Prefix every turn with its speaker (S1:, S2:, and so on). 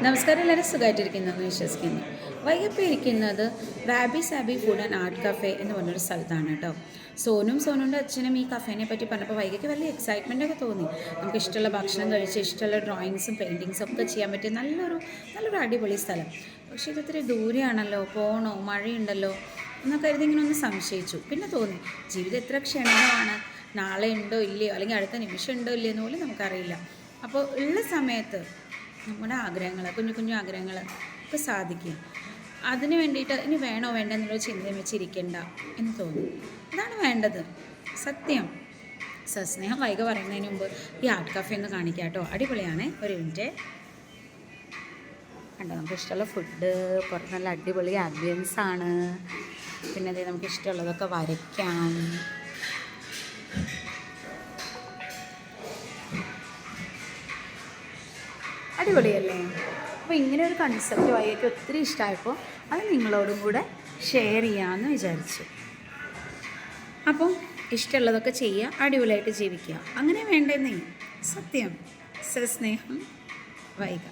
S1: നമസ്കാരം, എല്ലാവരും സുഖമായിട്ടിരിക്കുന്നു എന്ന് വിശ്വസിക്കുന്നു. വൈകിപ്പോൾ ഇരിക്കുന്നത് Wabi Sabi food and art cafe എന്ന് പറഞ്ഞൊരു സ്ഥലത്താണ് കേട്ടോ. സോനുൻ്റെ അച്ഛനും ഈ കഫേനെ പറ്റി പറഞ്ഞപ്പോൾ വൈകിട്ട് വലിയ എക്സൈറ്റ്മെൻ്റ് ഒക്കെ തോന്നി. നമുക്ക് ഇഷ്ടമുള്ള ഭക്ഷണം കഴിച്ച് ഇഷ്ടമുള്ള ഡ്രോയിങ്സും പെയിൻറ്റിങ്സും ഒക്കെ ചെയ്യാൻ പറ്റിയ നല്ലൊരു അടിപൊളി സ്ഥലം. പക്ഷേ ഇതൊത്തിരി ദൂരെയാണല്ലോ, പോകണോ, മഴയുണ്ടല്ലോ എന്നൊക്കെ കരുതി ഇങ്ങനെ ഒന്ന് സംശയിച്ചു. പിന്നെ തോന്നി ജീവിതം എത്ര ക്ഷണികമാണ്, നാളെ ഉണ്ടോ ഇല്ലയോ, അല്ലെങ്കിൽ അടുത്ത നിമിഷം ഉണ്ടോ ഇല്ലയോ എന്ന് പോലും നമുക്കറിയില്ല. അപ്പോൾ ഉള്ള സമയത്ത് നമ്മുടെ ആഗ്രഹങ്ങൾ, കുഞ്ഞു കുഞ്ഞു ആഗ്രഹങ്ങൾ ഒക്കെ സാധിക്കുക. അതിന് വേണ്ടിയിട്ട് ഇനി വേണോ വേണ്ട എന്നുള്ളൊരു ചിന്തയും വെച്ചിരിക്കേണ്ട എന്ന് തോന്നി. അതാണ് വേണ്ടത്, സത്യം. സസ്നേഹം വൈക പറയുന്നതിന് മുമ്പ് ഈ ആർട്ട് കഫേ ഒന്ന് കാണിക്കാം കേട്ടോ. അടിപൊളിയാണ്. ഒരു മിനിറ്റ് കണ്ടോ, നമുക്ക് ഇഷ്ടമുള്ള ഫുഡ്, പുറത്ത് നല്ല അടിപൊളി ആംബിയൻസ് ആണ്. പിന്നെ അതേ നമുക്ക് ഇഷ്ടമുള്ളതൊക്കെ വരയ്ക്കാം. അടിപൊളിയല്ലേ? അപ്പോൾ ഇങ്ങനെ ഒരു കൺസെപ്റ്റ് വൈകിട്ട് ഒത്തിരി ഇഷ്ടമായപ്പോൾ അത് നിങ്ങളോടും കൂടെ ഷെയർ ചെയ്യാമെന്ന് വിചാരിച്ചു. അപ്പം ഇഷ്ടമുള്ളതൊക്കെ ചെയ്യുക, അടിപൊളിയായിട്ട് ജീവിക്കുക. അങ്ങനെ വേണ്ടെന്നേ, സത്യം. സസ്നേഹം വൈക.